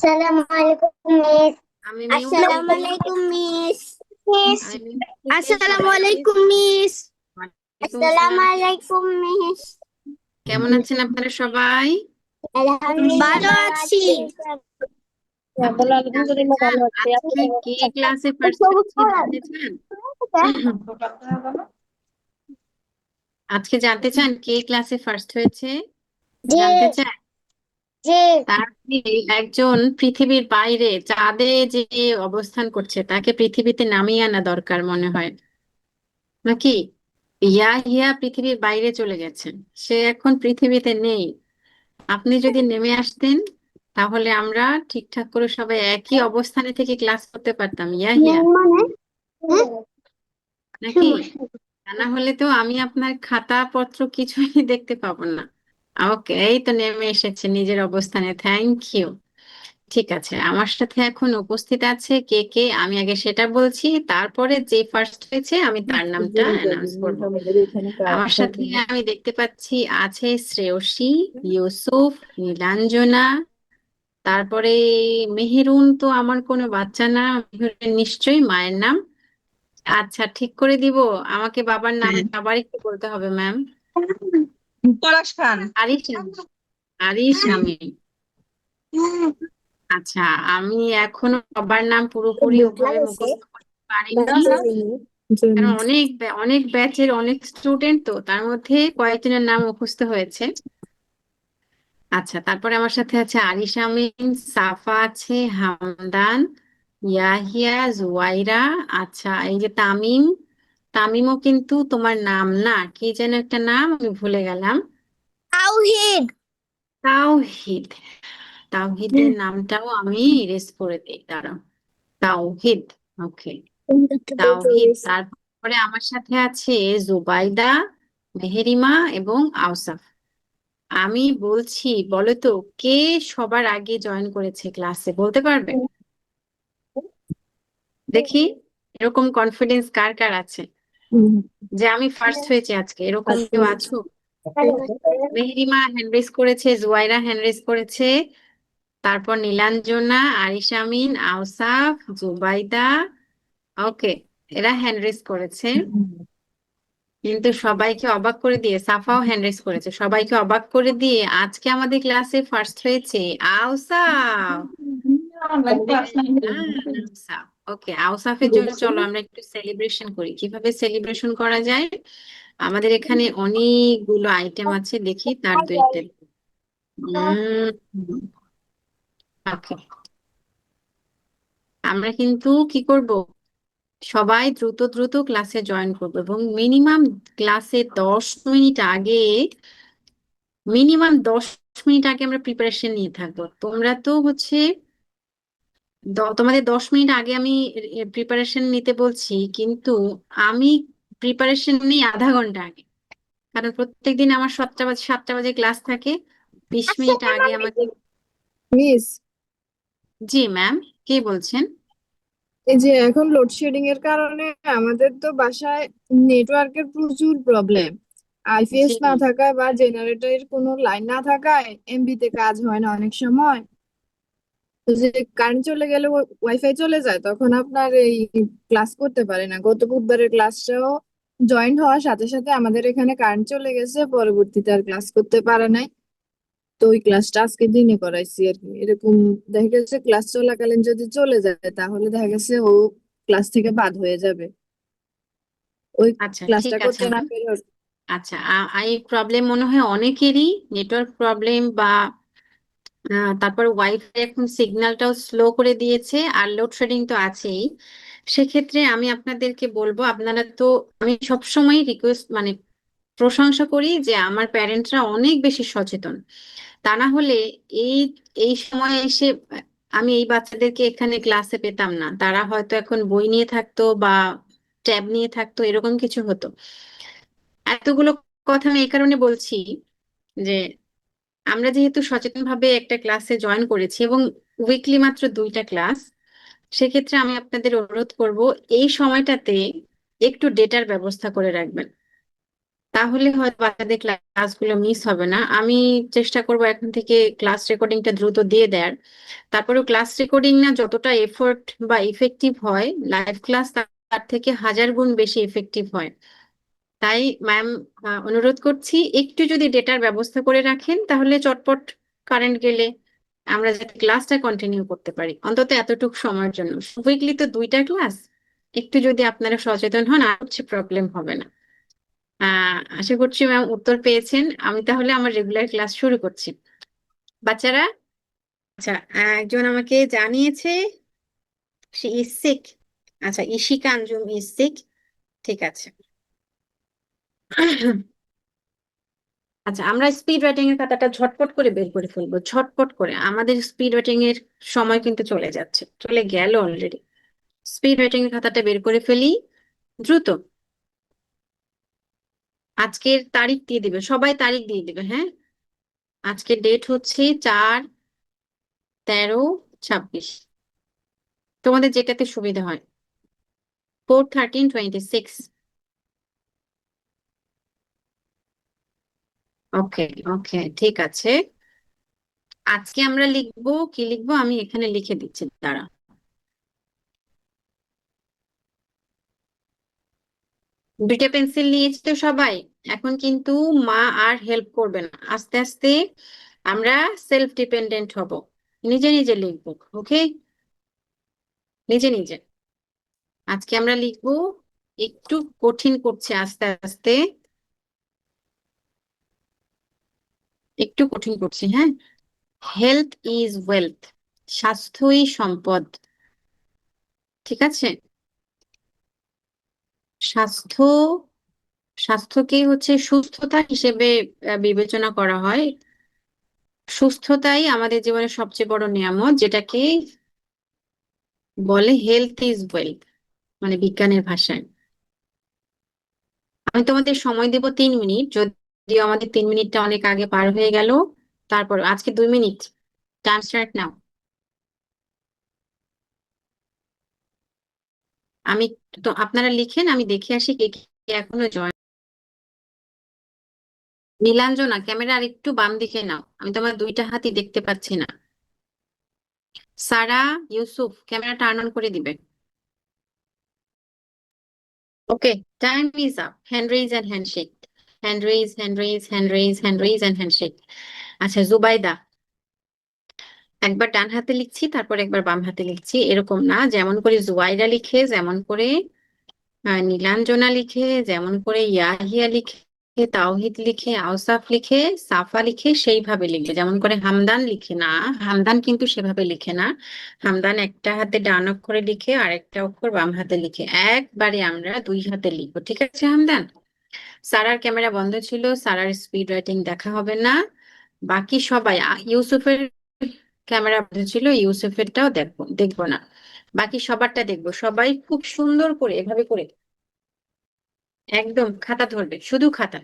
Assalamualaikum Miss. আমি mute Assalamualaikum Miss. Miss. আমি mute থেকে সবাই প্লিজ। Assalamualaikum Miss. ওয়ালাইকুম আসসালাম। Assalamualaikum Miss. কেমন আছেন আপনারা সবাই? Alhamdulillah ভালো আছি। আপনি কি জানতে চান আজকে কে ক্লাসে ফার্স্ট হয়েছে জানতে চান? আজকে জানতে চান কে ক্লাসে ফার্স্ট হয়েছে জি জানতে চান? জি তার মানে একজন পৃথিবীর বাইরে চাঁদে যে অবস্থান করছে তাকে পৃথিবীতে নামিয়ে আনা দরকার মনে হয় নাকি? হিয়া পৃথিবীর বাইরে চলে গেছেন, সে এখন পৃথিবীতে নেই। আপনি যদি নেমে আসতেন তাহলে আমরা ঠিকঠাক করে সবাই একই অবস্থানে থেকে ক্লাস করতে পারতাম। হিয়া মানে নাকি? তা না হলে তো আমি আপনার খাতা পত্র কিছুই দেখতে পাবো না। ওকে, এই তো নেমে এসেছে নিজের অবস্থানে, থ্যাংক ইউ। ঠিক আছে, আমার সাথে এখন উপস্থিত আছে কে কে আমি আগে সেটা বলছি, তারপরে যে ফার্স্ট হয়েছে আমি তার নামটা অ্যানাউন্স করব। আমার সাথে আমি দেখতে পাচ্ছি আছে শ্রেয়সী, ইউসুফ, নীলাঞ্জনা, তারপরে মেহেরুন। তো আমার কোনো বাচ্চা না, মেহেরুন নিশ্চয়ই মায়ের নাম। আচ্ছা, ঠিক করে দিব। আমাকে বাবার নামটা আবার একটু বলতে হবে ম্যাম। পলাশ খান। আরিশ আমিন। আরিশ আমিন। আচ্ছা, আমি এখনো বাবার নাম পুরোপুরি ওভাবে মুখস্থ করতে পারিনি, কারণ অনেক ব্যাচের অনেক স্টুডেন্ট, তো তার মধ্যে কয়েকজনের নাম মুখস্থ হয়েছে। আচ্ছা, তারপরে আমার সাথে আছে আরিশ আমিন, সাফা আছে, হামদান, ইয়াহিয়া, জুয়াইরা। আচ্ছা, এই যে তামিম, তামিমও কিন্তু তোমার নাম না, কি যেন একটা নাম আমি ভুলে গেলাম। তাওহীদ। তাওহিদ। তাওহিদের নামটাও আমি ইরেজ করে দিই, দাঁড়াও। তাওহিদ। ওকে, তাওহিদ। তারপরে আমার সাথে আছে জুবাইদা, মেহেরিমা এবং আওসাফ। আমি বলছি, বলো তো কে সবার আগে জয়েন করেছে ক্লাসে, বলতে পারবে? দেখি এরকম কনফিডেন্স কার কার আছে যে আমি ফার্স্ট হয়েছে আজকে, এরকম কেউ আছো? মেহেরিমা হ্যান্ড রেজ করেছে, জুয়াইরা হ্যান্ড রেজ করেছে, তারপর নীলাঞ্জনা, আরিশ আমিন, আওসাফ, জুবাইদা। ওকে, এরা হ্যান্ড রেজ করেছে। কিন্তু সবাইকে অবাক করে দিয়ে সাফাও হ্যান্ড রেজ করেছে, সবাইকে অবাক করে দিয়ে আজকে আমাদের ক্লাসে ফার্স্ট হয়েছে আওসাফ। আওসাফ। ওকে, আওসাফের জন্য চলো আমরা একটু সেলিব্রেশন করি। কিভাবে সেলিব্রেশন করা যায়? আমাদের এখানে অনেকগুলো আইটেম আছে, দেখি তার দুইটা। ওকে, আমরা কিন্তু কি করব, সবাই দ্রুত দ্রুত ক্লাসে জয়েন করবো এবং ক্লাসে 10 মিনিট আগে মিনিমাম 10 মিনিট আগে আমরা প্রিপারেশন নিয়ে থাকবো। তোমরা তো হচ্ছে তোমাদের 10 মিনিট আগে আমি প্রিপারেশন নিতে বলছি, কিন্তু আমি প্রিপারেশন নিই আধা ঘন্টা আগে, কারণ প্রত্যেকদিন আমার 7টা বাজে ক্লাস থাকে। 20 মিনিট আগে আমাকে। মিস, জি ম্যাম, কে বলছেন? এই যে এখন লোডশেডিং এর কারণে আমাদের তো বাসায় নেটওয়ার্কের প্রচুর প্রবলেম। আইপিএস জি না থাকায় বা জেনারেটরের কোনো লাইন না থাকায় এমবিতে কাজ হয় না অনেক সময়। তো যে কারেন্ট চলে গেলে ওয়াইফাই চলে যায়, তখন আপনার এই ক্লাস করতে পারে না। গত বুধবারের ক্লাসটাও জয়েন্ট হওয়ার সাথে সাথে আমাদের এখানে কারেন্ট চলে গেছে, পরবর্তীতে আর ক্লাস করতে পারে নাই। তো ওই ক্লাসটা আজকে দিনে করাইছি আর কি। এরকম দেখা গেছে ক্লাস চলাকালীন যদি চলে যায় তাহলে দেখা গেছে ও ক্লাস থেকে বাদ হয়ে যাবে, ওই আচ্ছা, ঠিক ক্লাসটা আছে করতে না ম্যাম। পেরে। আচ্ছা, এই প্রবলেম মনে হয় অনেকেরই, নেটওয়ার্ক প্রবলেম বা তারপর ওয়াইফাই এখন সিগন্যালটাও স্লো করে দিয়েছে, আর লোডশেডিং তো আছেই। সেক্ষেত্রে আমি আপনাদেরকে বলবো, আপনারা তো, আমি সবসময় রিকোয়েস্ট মানে প্রশংসা করি যে আমার প্যারেন্টরা অনেক বেশি সচেতন। তা না হলে এই এই সময় এসে আমি এই বাচ্চাদেরকে এখানে ক্লাসে পেতাম না, তারা হয়তো এখন বই নিয়ে থাকতো বা ট্যাব নিয়ে থাকতো, এরকম কিছু হতো। এতগুলো কথা আমি এই কারণে বলছি যে আমরা যেহেতু সচেতনভাবে একটা ক্লাসে জয়েন করেছি এবং উইকলি মাত্র 2টা ক্লাস, সেক্ষেত্রে আমি আপনাদের অনুরোধ করব এই সময়টাতে একটু ডেটার ব্যবস্থা করে রাখবেন। তাহলে হয়তো বাচ্চাদের ক্লাসগুলো মিস হবে না। আমি চেষ্টা করব এখন থেকে ক্লাস রেকর্ডিংটা দ্রুত দিয়ে দেওয়ার। তারপরেও ক্লাস রেকর্ডিং না যতটা এফোর্ট বা ইফেক্টিভ হয়, লাইভ ক্লাস তার থেকে 1000 গুণ বেশি ইফেক্টিভ হয়। তাই ম্যাম অনুরোধ করছি, একটু যদি ডেটার ব্যবস্থা করে রাখেন তাহলে চটপট কারেন্ট গেলে আমরা যাতে ক্লাসটা কন্টিনিউ করতে পারি অন্তত এতটুকু সময়ের জন্য। উইকলি তো 2টা ক্লাস, একটু যদি আপনারা সচেতন হন আর হচ্ছে প্রবলেম হবে না। আশা করছি ম্যাম উত্তর পেয়েছেন। আমি তাহলে আমার রেগুলার ক্লাস শুরু করছি। বাচ্চারা, আচ্ছা, একজন আমাকে জানিয়েছে সে ইজ সিক। আচ্ছা, ইশিকা আঞ্জুম ইজ সিক। ঠিক আছে। আচ্ছা, আমরা স্পিড রাইটিং এর খাতাটা ঝটপট করে বের করে ফেলবো, ঝটপট করে। আমাদের স্পিড রাইটিং এর সময় কিন্তু চলে যাচ্ছে, চলে গেল অলরেডি। স্পিড রাইটিং এর খাতাটা বের করে ফেলি দ্রুত। আজকের তারিখ দিয়ে দিবে, সবাই তারিখ দিয়ে দিবে, হ্যাঁ। আজকের ডেট হচ্ছে 4/13/26। তোমাদের যেটাতে সুবিধা হয়। 4/13/26। ওকে, ওকে, ঠিক আছে। আজকে আমরা লিখবো, কি লিখবো আমি এখানে লিখে দিচ্ছি, দাঁড়া। দুইটা পেন্সিল নিয়েছি তো সবাই। এখন কিন্তু মা আর হেল্প করবে না, আস্তে আস্তে আমরা সেলফ ডিপেন্ডেন্ট হব, নিজে নিজে লিখবো। ওকে, নিজে নিজে। আজকে আমরা লিখবো, একটু কঠিন করছে আস্তে আস্তে, একটু কঠিন করছি, হ্যাঁ। হেলথ ইজ ওয়েলথ, স্বাস্থ্যই সম্পদ। ঠিক আছে। স্বাস্থ্য, স্বাস্থ্যকে হচ্ছে সুস্থতা হিসেবে বিবেচনা করা হয়। সুস্থতাই আমাদের জীবনের সবচেয়ে বড় নিয়ামত, যেটাকে বলে হেলথ ইজ ওয়েলথ, মানে বিজ্ঞানের ভাষায়। আমি তোমাদের সময় দেব 3 মিনিট, যদিও আমাদের 3 মিনিটটা অনেক আগে পার হয়ে গেল। তারপর আজকে 2 মিনিট টাইম স্টার্ট নাও। আমি তো আপনারা লিখেন, আমি দেখে আসি কে কে এখনো জয়েন। নীলাঞ্জনা, ক্যামেরা আর একটু বাম দিকে নাও, আমি তোমার দুইটা হাতই দেখতে পাচ্ছি না। Sara, Yusuf, camera turn on করে দিবে। Okay, time is up. Hand raise and handshake, hand raise, hand raise, hand raise, hand raise and handshake. আচ্ছা, জুবাইদা, একবার ডান হাতে লিখছি তারপর একবার বাম হাতে লিখছি, এরকম না। যেমন করে জুবাইদা লিখে, যেমন করে নীলাঞ্জনা লিখে, যেমন করে ইয়াহিয়া লিখে, তাওহিদ লিখে, আওসাফ লিখে, সাফা লিখে, সেইভাবে লিখবে। যেমন করে হামদান লিখে না, হামদান কিন্তু সেভাবে লিখে না। হামদান একটা হাতে ডান অক্ষরে লিখে আর একটা অক্ষর বাম হাতে লিখে, একবারে আমরা 2 হাতে লিখবো। ঠিক আছে হামদান? সারার ক্যামেরা বন্ধ ছিল, সারার স্পিড রাইটিং দেখা হবে না। বাকি সবাই ইউসুফের ক্যামেরা বন্ধ ছিল, ইউসুফেরটাও দেখবো, দেখবো না। বাকি সবারটা দেখবো। সবাই খুব সুন্দর করে এভাবে করে একদম খাতা ধরবে, শুধু খাতা,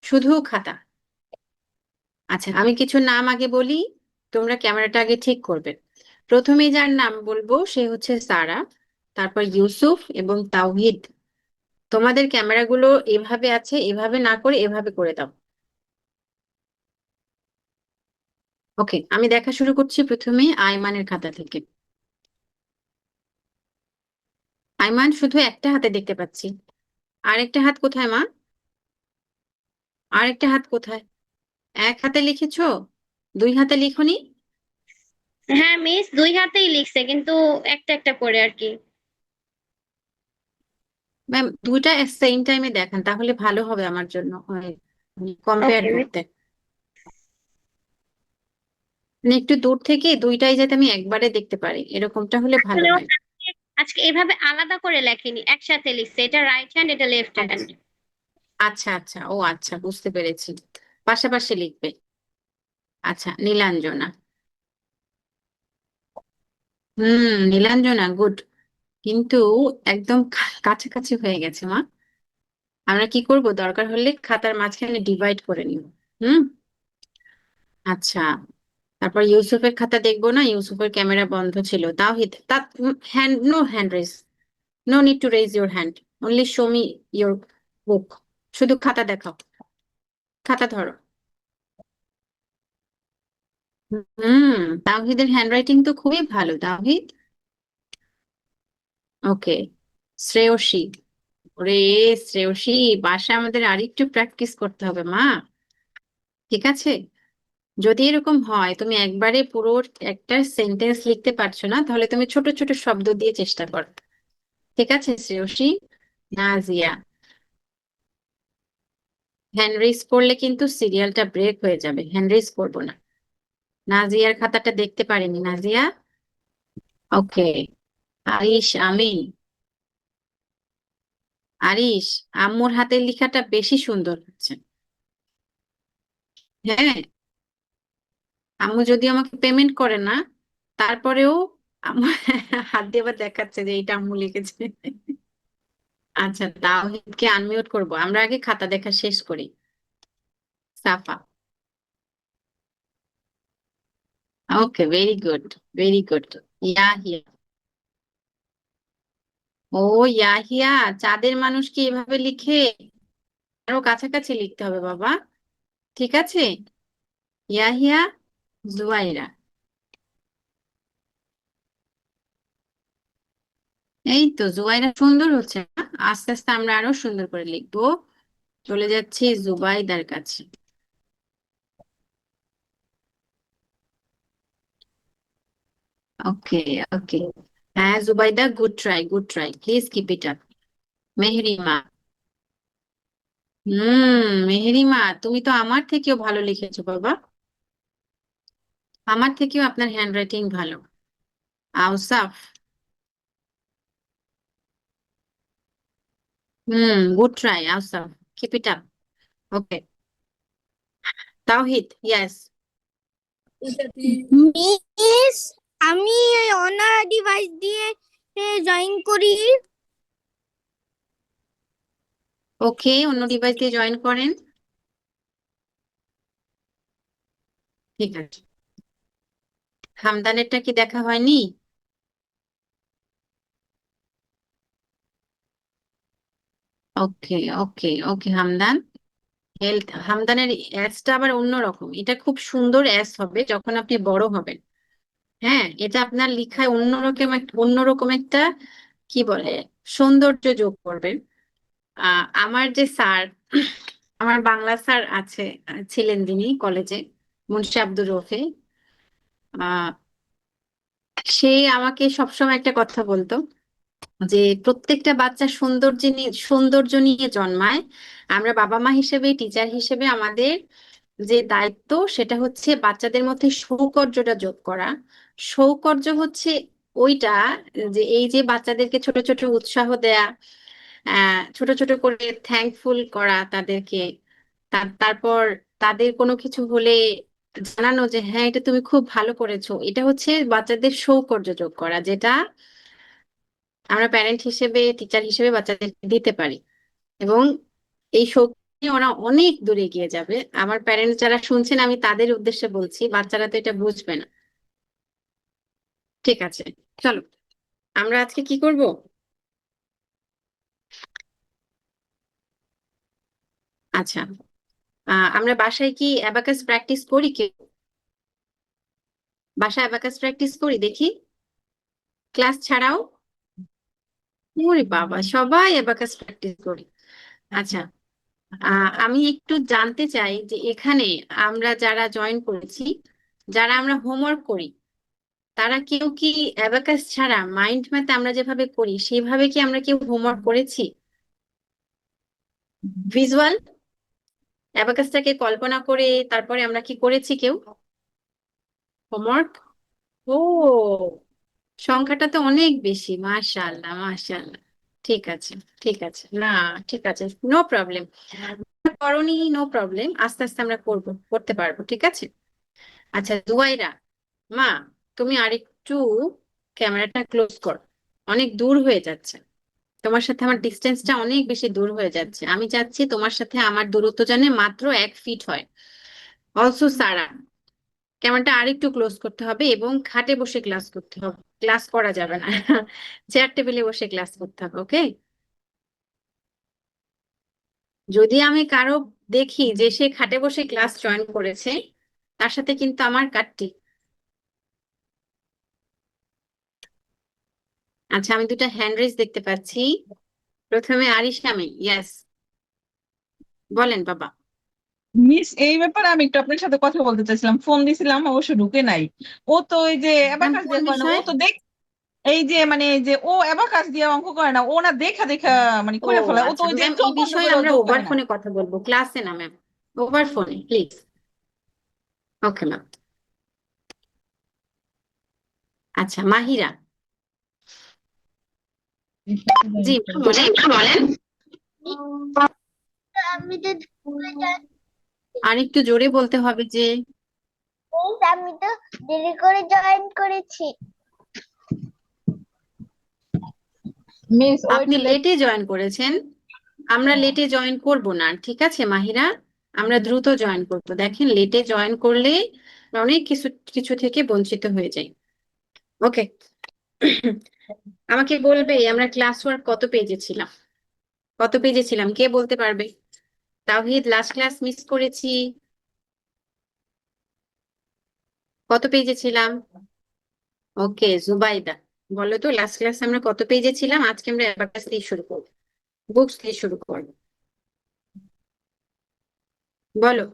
শুধু খাতা। আচ্ছা, আমি কিছু নাম আগে বলি, তোমরা ক্যামেরাটা আগে ঠিক করবে। প্রথমে যার নাম বলবো সে হচ্ছে সারা, তারপর ইউসুফ এবং তাওহিদ। তোমাদের ক্যামেরাগুলো এভাবে আছে, এভাবে না করে এভাবে করে দাও। ওকে, আমি দেখা শুরু করছি প্রথমে আয়মানের খাতা থেকে। আয়মান, শুধু একটা হাতে দেখতে পাচ্ছি, আরেকটা হাত কোথায় মা? আরেকটা হাত কোথায়? এক হাতে লিখেছো, 2 হাতে লিখোনি? হ্যাঁ মিস, 2 হাতেই লিখছে কিন্তু একটা একটা করে আর কি। ম্যাম, দুইটা সেম টাইমে দেখান তাহলে ভালো হবে আমার জন্য, কম্পেয়ার ওকে করতে। মানে একটু দূর থেকে দুইটাই যাতে আমি একবারে দেখতে পারি, এরকমটা হলে ভালো আসলে হয়। আজকে এভাবে আলাদা করে লেখেনি, একসাথে লিখছে, এটা রাইট হ্যান্ড এটা লেফট হ্যান্ড। আচ্ছা, আচ্ছা, ও আচ্ছা, বুঝতে পেরেছি, পাশাপাশি লিখবে। আচ্ছা, নীলাঞ্জনা। নীলাঞ্জনা, গুড, কিন্তু একদম কাছাকাছি হয়ে গেছে মা। আমরা কি করব, দরকার হলে খাতার মাঝখানে ডিভাইড করে নিব। হুম। আচ্ছা, তারপর ইউসুফের খাতা দেখবো না, ইউসুফের ক্যামেরা বন্ধ ছিল। তাওহিদ, তা hand, no hand raise, no need to raise your hand, only show me your book. শুধু খাতা দেখাও, খাতা ধরো। হুম, তাওহিদের হ্যান্ডরাইটিং তো খুবই ভালো তাওহিদ। ওকে, শ্রেয়সী। ওরে শ্রেয়সী, বাসায় আমাদের আরেকটু প্র্যাকটিস করতে হবে মা। ঠিক আছে, যদি এরকম হয় তুমি একবারে পুরো একটা সেন্টেন্স লিখতে পারছো না, তাহলে তুমি ছোট ছোট শব্দ দিয়ে চেষ্টা করো। ঠিক আছে শ্রেয়সী। নাজিয়া, হ্যান্ড রেইজ করলে কিন্তু সিরিয়ালটা ব্রেক হয়ে যাবে, হ্যান্ড রেইজ করবো না। নাজিয়ার খাতাটা দেখতে পারিনি নাজিয়া। ওকে, আরিশ আমিন। আরিশ, আম্মুর হাতের লেখাটা বেশি সুন্দর হচ্ছে। হ্যাঁ, আম্মু যদি আমাকে পেমেন্ট করে না, তারপরেও আম্মু হাত দিয়ে আবার দেখাচ্ছে যে এইটা আম্মু লিখেছে। আচ্ছা, তাওহিদকে আনমিউট করব, আমরা আগে খাতা দেখা শেষ করি। Safa, okay, very good, very good. Yahya, ও ইয়াহিয়া, চাঁদের মানুষ কি এভাবে লিখে? আরো কাছাকাছি লিখতে হবে বাবা। ঠিক আছে, ইয়াহিয়া। জুবাইরা, এই তো জুবাইরা সুন্দর হচ্ছে না? আস্তে আস্তে আমরা আরো সুন্দর করে লিখবো। চলে যাচ্ছি জুবাইদার কাছে। ওকে, ওকে, হ্যাঁ Zubaida, good try, good try, please keep it up. Mehrima, Mehrima, তুমি তো আমার থেকেও ভালো লিখেছো বাবা, আমার থেকেও আপনার হ্যান্ডরাইটিং ভালো। Ausaf, good try Ausaf, keep it up. Okay, Tawhid, yes. Miss, আমি অনার ডিভাইস দিয়ে জয়েন করি। ওকে, অন্য ডিভাইস দিয়ে জয়েন করেন। ঠিক আছে, হামদানেরটা কি দেখা হয়নি? ওকে, ওকে, ওকে হামদান, হেলথ। হামদানের অ্যাসটা আবার অন্যরকম, এটা খুব সুন্দর অ্যাস হবে যখন আপনি বড় হবেন। হ্যাঁ, এটা আপনার লিখায় অন্যরকম অন্যরকম একটা কি বলে সৌন্দর্য যোগ করবেন। আমার যে স্যার, আমার বাংলা স্যার আছে, ছিলেন যিনি কলেজে, মুন্সি আব্দুর রফি, আহ সে আমাকে সবসময় একটা কথা বলতো যে প্রত্যেকটা বাচ্চা সৌন্দর্য নিয়ে জন্মায়। আমরা বাবা মা হিসেবে, টিচার হিসেবে আমাদের যে দায়িত্ব সেটা হচ্ছে বাচ্চাদের মধ্যে সৌকর্যটা যোগ করা। সৌকর্য হচ্ছে ওইটা, যে এই যে বাচ্চাদেরকে ছোট ছোট উৎসাহ দেয়া, ছোট ছোট করে থ্যাঙ্কফুল করা তাদেরকে, তারপর তাদের কোনো কিছু হলে জানানো যে হ্যাঁ এটা তুমি খুব ভালো করেছো, এটা হচ্ছে বাচ্চাদের সৌকর্য যোগ করা, যেটা আমরা প্যারেন্ট হিসেবে, টিচার হিসেবে বাচ্চাদেরকে দিতে পারি। এবং এই শক্তি নিয়ে ওরা অনেক দূরে এগিয়ে যাবে। আমার প্যারেন্টস যারা শুনছেন, আমি তাদের উদ্দেশ্যে বলছি, বাচ্চারা তো এটা বুঝবে না। ঠিক আছে, চলো আমরা আজকে কি করব? আচ্ছা, আমরা বাসায় কি অ্যাবাকাস প্র্যাকটিস করি? কেউ বাসায় অ্যাবাকাস প্র্যাকটিস করি দেখি, ক্লাস ছাড়াও? ওরে বাবা, সবাই অ্যাবাকাস প্র্যাকটিস করি। আচ্ছা, আমি একটু জানতে চাই যে এখানে আমরা যারা জয়েন করেছি, যারা আমরা হোমওয়ার্ক করি, তারা কেউ কি অ্যাবাকাস ছাড়া মাইন্ড ম্যাথ আমরা যেভাবে করি সেভাবে কি আমরা কেউ হোমওয়ার্ক করেছি? ভিজুয়াল অ্যাবাকাসটাকে কল্পনা করে তারপরে আমরা কি করেছি কেউ হোমওয়ার্ক? ও, সংখ্যাটা তো অনেক বেশি, মাশাআল্লাহ মাশাআল্লাহ। ঠিক আছে, ঠিক আছে, না ঠিক আছে, নো প্রবলেম, করনি, নো প্রবলেম, আস্তে আস্তে আমরা করতে পারবো, ঠিক আছে। আচ্ছা জুয়াইরা, মা, তুমি আরেকটু ক্যামেরাটা ক্লোজ করো, অনেক দূর হয়ে যাচ্ছে, তোমার সাথে আমার ডিস্টেন্সটা অনেক বেশি দূর হয়ে যাচ্ছে, আমি চাচ্ছি তোমার সাথে আমার দূরত্ব যেন মাত্র 1 ফিট হয়। অলসো সারা, ক্যামেরাটা আরেকটু ক্লোজ করতে হবে এবং খাটে বসে ক্লাস করতে হবে, ক্লাস করা যাবে না, চেয়ার টেবিলে বসে ক্লাস করতে হবে, ওকে। যদি আমি কারো দেখি যে সে খাটে বসে ক্লাস জয়েন করেছে, তার সাথে কিন্তু আমার কাটটি। আচ্ছা, আমি দুটো হ্যান্ড রেজ দেখতে পাচ্ছি। প্রথমে আরিশামি, ইয়েস, বলেন বাবা। মিস, এই ব্যাপারে আমি একটু আপনার সাথে কথা বলতে চাইছিলাম, ফোন দিছিলাম অবশ্য ঢুকে নাই। ও তো ওই যে অ্যাবাকাস কোন দিয়ে করে না, ও বিষয়ে? তো দেখ, এই যে মানে এই যে ও অ্যাবাকাস দিয়ে অঙ্ক করে না, ও না দেখা দেখা মানে ও করে ফেলায়, ও তো আচ্ছা ওই যে ম্যাম, চোখ এই বন্ধ বিষয়ে করে ও আমরা যোগ ওভার করে না। ফোনে কথা বলবো, ক্লাসে না ম্যাম, ওভার ফোনে প্লিজ। Okay ma'am. আচ্ছা মাহিরা, জি ম্যাম বলেন। আমি তো স্কুলে যাই, আর একটু জোরে বলতে হবে যে আমি তো দেরি করে জয়েন করেছি। মিস ও আপনি একটু লেটে জয়েন করেছেন, আমরা লেটে জয়েন করব না, ঠিক আছে মাহিরা, আমরা দ্রুত জয়েন করব। দেখেন লেটে জয়েন করলে অনেক কিছু কিছু থেকে বঞ্চিত হয়ে যাই। ওকে, আমাকে বলবে আমরা ক্লাস ওয়ার্ক কত পেজে ছিলাম? কত পেজে ছিলাম কে বলতে পারবে? তাওহিদ, লাস্ট ক্লাস মিস করেছি, কত পেজে ছিলাম? ওকে, জুবাইদা বলো তো লাস্ট ক্লাস আমরা কত পেজে ছিলাম? আজকে আমরা অ্যাবাকাস দিয়ে শুরু করবো, বুকস দিয়ে শুরু করবো, বলো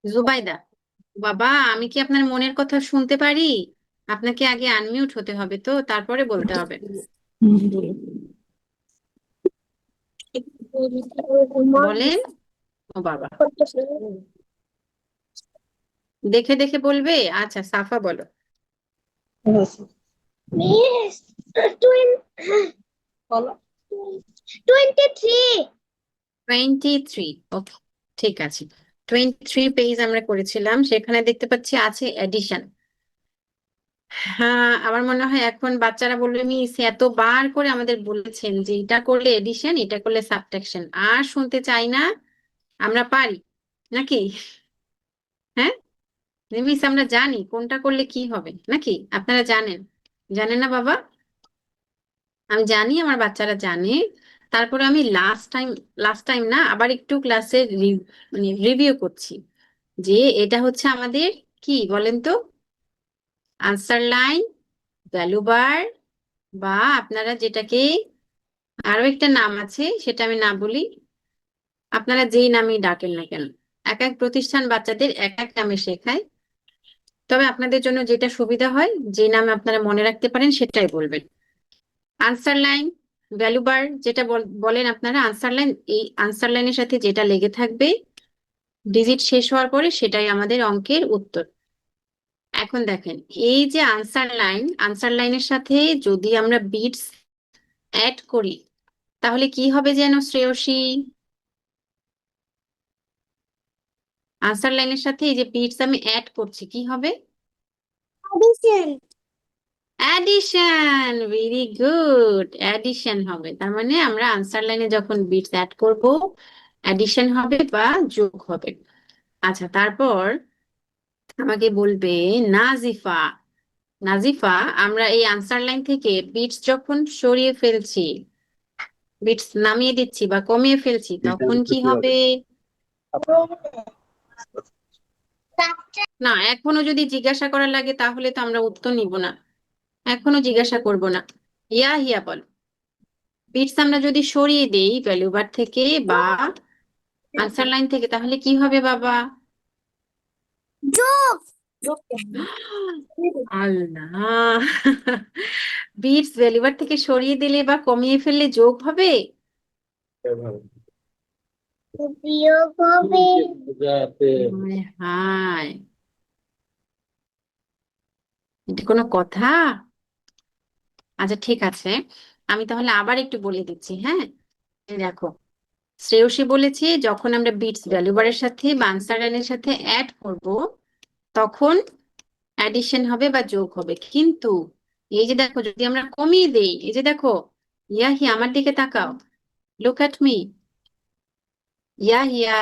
জুবাইদা। বাবা, আমি কি আপনার মনের কথা শুনতে পারি? আপনাকে আগে আনমিউট হতে হবে, তো তারপরে বলতে হবে। বলেন। ও বাবা, দেখে দেখে বলবে। আচ্ছা সাফা বলো। মিস, 23। 23, ওকে, ঠিক আছে। 23 পেজ আমরা করেছিলাম, সেখানে দেখতে পাচ্ছি আছে এডিশন। হ্যাঁ, আমার মনে হয় এখন বাচ্চারা বলবে মিস এতবার করে আমাদের বলেছেন যে এটা করলে এডিশন, এটা করলে সাবট্রাকশন, আর শুনতে চাই না, আমরা পারি নাকি? হ্যাঁ মিস, আমরা জানি কোনটা করলে কি হবে নাকি? আপনারা জানেন? জানেন না বাবা? আমি জানি, আমার বাচ্চারা জানে। তারপরে আমি লাস্ট টাইম না, আবার একটু ক্লাসে মানে রিভিউ করছি যে এটা হচ্ছে আমাদের কি বলেন তো, আনসার লাইন, ভ্যালু বার, বা আপনারা যেটাকে আরো একটা নাম আছে সেটা আমি না বলি, আপনারা যেই নামই ডাকেন না কেন, এক এক প্রতিষ্ঠান বাচ্চাদের এক এক নামে শেখায়। তবে আপনাদের জন্য যেটা সুবিধা হয়, যে নাম আপনারা মনে রাখতে পারেন সেটাই বলবেন। আনসার লাইন, ভ্যালু বার যেটা বলেন আপনারা, আনসার লাইন, এই আনসার লাইনের সাথে যেটা লেগে থাকবে ডিজিট শেষ হওয়ার পরে সেটাই আমাদের অঙ্কের উত্তর। এখন দেখেন, এই যে আনসার লাইনের সাথে যদি আমরা বিটস অ্যাড করি তাহলে কি হবে যেন শ্রেয়সী? আনসার লাইনের সাথে এই যে বিটস আমি অ্যাড করছি, কি হবে? অ্যাডিশন, ভেরি গুড, অ্যাডিশন হবে। তার মানে আমরা আনসার লাইনে যখন বিটস অ্যাড করব অ্যাডিশন হবে বা যোগ হবে। আচ্ছা, তারপর আমাকে বলবে নাজিফা, নাজিফা, আমরা এই আনসার লাইন থেকে বিটস যখন সরিয়ে ফেলছি, বিটস নামিয়ে দিচ্ছি বা কমিয়ে ফেলছি, তখন কি হবে? না, এখনো যদি জিজ্ঞাসা করা লাগে তাহলে তো আমরা উত্তর নিব না, এখনো জিজ্ঞাসা করব না। ইয়া হিয়া বল, বিটস আমরা যদি সরিয়ে দেই ভ্যালু বার থেকে বা আনসার লাইন থেকে তাহলে কি হবে বাবা? যোগ। আল্লাহ, বিটস ভ্যালু বার থেকে সরিয়ে দিলে বা কমিয়ে ফেললে যোগ হবে? বিয়োগ হবে। হায় হায়, এটা কোনো কথা? আচ্ছা ঠিক আছে, আমি তাহলে আবার একটু বলে দিচ্ছি, হ্যাঁ। এই দেখো, শ্রেয়সী বলেছে যখন আমরা বিটস ভ্যালু বারের সাথে বা আনসার লাইনের সাথে অ্যাড করব তখন অ্যাডিশন হবে বা যোগ হবে, কিন্তু এই যে দেখো যদি আমরা কমিয়ে দেই, এই যে দেখো, ইয়াহি আমার দিকে তাকাও, লুক অ্যাট মি, ইয়াহিয়া,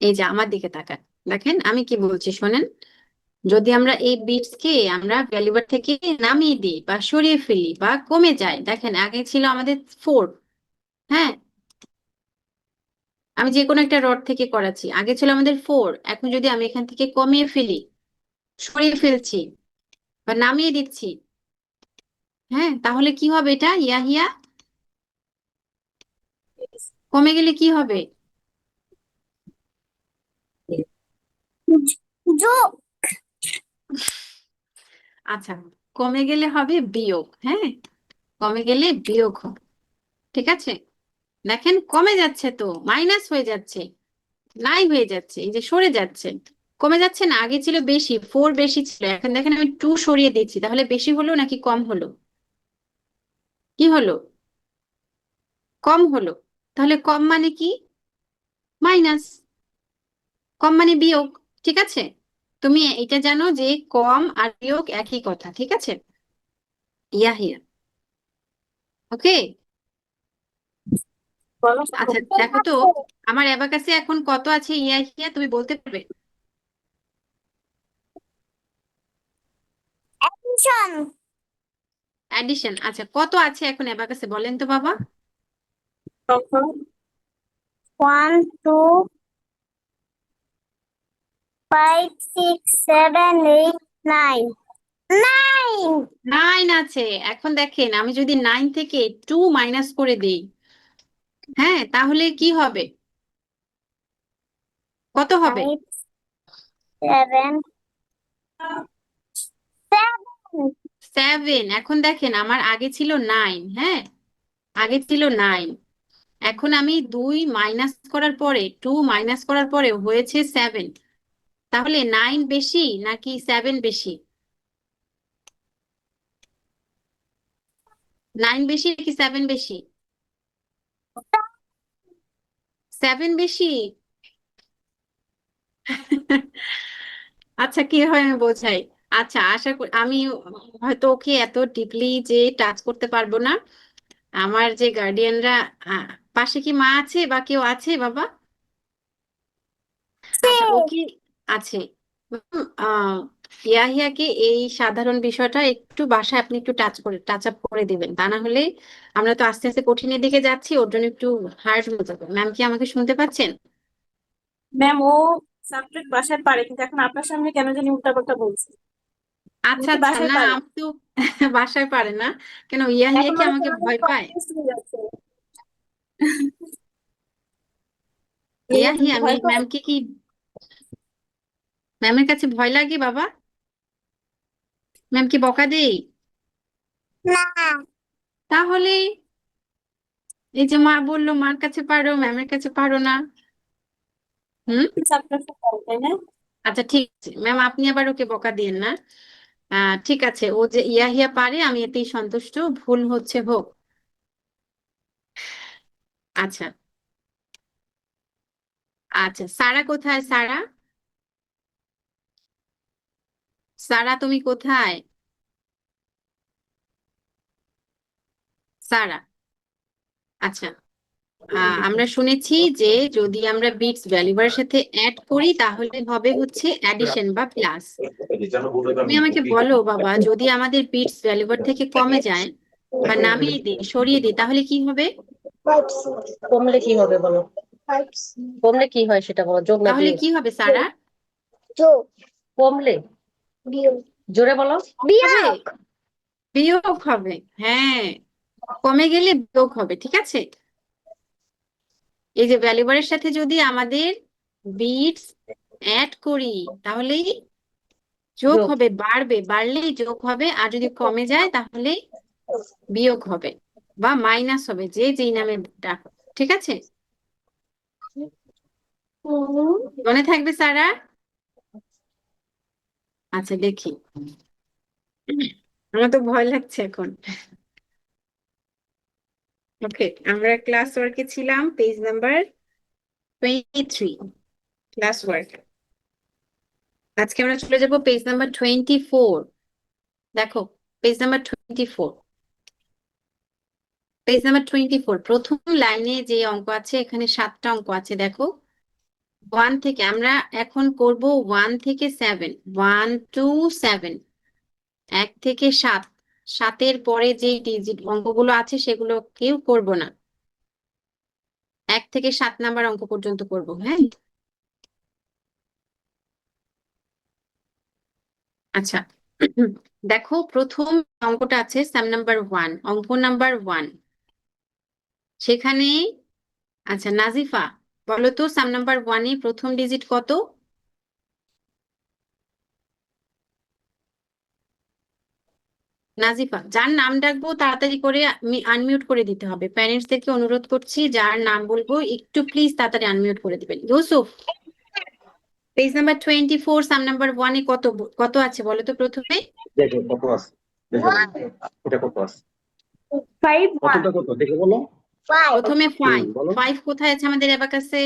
এই যে আমার দিকে তাকান, দেখেন আমি কি বলছি শোনেন। যদি আমরা এই বিটস কে আমরা ভ্যালু বার থেকে নামিয়ে দিই বা সরিয়ে ফেলি বা কমে যায়, দেখেন আগে ছিল আমাদের 4, হ্যাঁ, আমি যে কোনো একটা রড থেকে করাচ্ছি, আগে ছিল আমাদের 4, এখন যদি আমি এখান থেকে কমিয়ে ফেলি, সরিয়ে ফেলছি বা নামিয়ে দিচ্ছি, হ্যাঁ, তাহলে কি হবে এটা ইয়াহিয়া? কমে গেলে কি হবে? যোগ। আচ্ছা, কমে গেলে হবে বিয়োগ, হ্যাঁ, কমে গেলে বিয়োগ হবে, ঠিক আছে। দেখেন কমে যাচ্ছে তো, মাইনাস হয়ে যাচ্ছে, নাই হয়ে যাচ্ছে, এই যে সরে যাচ্ছে, কমে যাচ্ছে না। আগে ছিল বেশি, 4 বেশি ছিল, এখন দেখেন আমি 2 সরিয়ে দিচ্ছি, তাহলে বেশি হলো নাকি কম হলো? কি হলো? কম হলো। তাহলে কম মানে কি? মাইনাস। কম মানে বিয়োগ, ঠিক আছে। তুমি এটা জানো যে কম আর বিয়োগ একই কথা, ঠিক আছে ইয়াহিয়া? ওকে। আচ্ছা দেখো তো, আমার অ্যাবাকাসে এখন কত আছে ইয়াহিয়া, তুমি বলতে পারবে? অ্যাডিশন। অ্যাডিশন, আচ্ছা কত আছে এখন অ্যাবাকাসে বলেন তো বাবা? 1 2 5 6 7 8 9 9। 9 আছে। এখন দেখেন আমি যদি 9 থেকে 2 মাইনাস করে দিই, হ্যাঁ, তাহলে কি হবে? কত হবে? 5 7 7। 7। এখন দেখেন আমার আগে ছিল 9, হ্যাঁ, আগে ছিল 9, এখন আমি 2 মাইনাস করার পরে, 2 মাইনাস করার পরে হয়েছে 7, তাহলে 9 বেশি নাকি 7 বেশি? 9 বেশি নাকি 7 বেশি? 7 বেশি। আচ্ছা কি হয় আমি বোঝাই। আচ্ছা আশা করি আমি হয়তো ওকে এত ডিপলি যে টাচ করতে পারবো না। আমার যে গার্ডিয়ানরা, পাশে কি মা আছে বা কেউ আছে বাবা? আচ্ছা ওকে আছে। আহ ইয়াহিয়াকে এই সাধারণ বিষয়টা একটু বাসায় আপনি একটু টাচ আপ করে দিবেন, তা না হলে আমরা তো আস্তে আস্তে কঠিনের দিকে যাচ্ছি, ওর জন্য একটু হার্ড হয়ে যাবে। ম্যাম কি আমাকে শুনতে পাচ্ছেন? ম্যাম ও সাবজেক্ট বাসায় পারে, কিন্তু এখন আপনার সামনে কেন জানি উল্টাপাল্টা বলছে। ও আচ্ছা তো আচ্ছা, বাসায় না পারে, আমি তো বাসায় পারে না কেন? ইয়াহিয়া এখন কি অনেক আমাকে সময় ভয় পায়? কনফিউজ হয়ে যাচ্ছে। ইয়াহিয়া ভয় পায়। ম্যামকে কি, ম্যামের কাছে ভয় লাগে বাবা? ম্যাম কি বকা দেই? না। তাহলে এই যে মা বললো মার কাছে পারো, ম্যামের কাছে পারো না। হুম। সাবজেক্ট পারে, তাই না? আচ্ছা ঠিক আছে ম্যাম, আপনি আবার ওকে বকা দিয়েন না। ঠিক আছে, ও যে ইয়াহিয়া পারে আমি এতেই সন্তুষ্ট, ভুল হচ্ছে হোক। আচ্ছা আচ্ছা, সারা কোথায়? সারা, সারা তুমি কোথায়? সারা, আচ্ছা, আমরা শুনেছি যে যদি আমরা বিটস ভ্যালুবার সাথে অ্যাড করি তাহলে হবে হচ্ছে অ্যাডিশন বা প্লাস। তুমি আমাকে বলো বাবা, যদি আমাদের বিটস ভ্যালুবার থেকে কমে যায় বা নামিয়ে দিই, সরিয়ে দিই, তাহলে কি হবে? কমলে কি হবে বলো? কমলে কি হয় সেটা বলো, যোগ না তাহলে বিয়োগ? কি হবে সারা? যোগ। কমলে বিয়োগ। জোরে বলো। হবে বিয়োগ হবে, হ্যাঁ, কমে গেলে বিয়োগ হবে, ঠিক আছে। এই যে ভ্যালুবারের সাথে যদি আমাদের বিটস অ্যাড করি তাহলেই যোগ যোগ। হবে, বাড়বে, বাড়লেই যোগ হবে, আর যদি কমে যায় তাহলে বিয়োগ হবে বা মাইনাস হবে, যে যেই নামে ডাকো, ঠিক আছে। মনে থাকবে সারা? আচ্ছা দেখি, আমার তো ভয় লাগছে এখন। ওকে, আমরা ক্লাস ওয়ার্কে ছিলাম, পেজ নাম্বার 23, ক্লাস ওয়ার্ক। আজকে আমরা চলে যাব পেজ নাম্বার 24। দেখো পেজ নাম্বার 24, পেজ নাম্বার 24 প্রথম লাইনে যে অঙ্ক আছে, এখানে 7টা অঙ্ক আছে দেখো। 1 থেকে আমরা এখন করব 1 থেকে 7, 1 to 7, 1 থেকে 7, 7-এর পরে যে ডিজিট অঙ্কগুলো আছে সেগুলো কেউ করব না, 1 থেকে 7 নাম্বার অঙ্ক পর্যন্ত করব। হ্যাঁ, আচ্ছা। দেখো প্রথম অঙ্কটা আছে সাম নাম্বার 1, অঙ্ক নাম্বার 1 সেখানে। আচ্ছা নাজিফা, বলো তো সাম নাম্বার 1-এ প্রথম ডিজিট কত? নাজিফা, যার নাম ডাকবো তাড়াতাড়ি করে আনমিউট করে দিতে হবে। প্যারেন্টসদেরকে অনুরোধ করছি, যার নাম বলবো একটু প্লিজ তাড়াতাড়ি আনমিউট করে দিবেন। ইউসুফ, পেজ নাম্বার 24, সাম নাম্বার 1-এ কত কত আছে বলো তো প্রথমে? দেখো কত আছে, দেখো এটা কত আছে, 5 কতটা কত দেখে বলো। 5 প্রথমে 5, বলো 5 কোথায় আছে আমাদের অ্যাবাকাসে?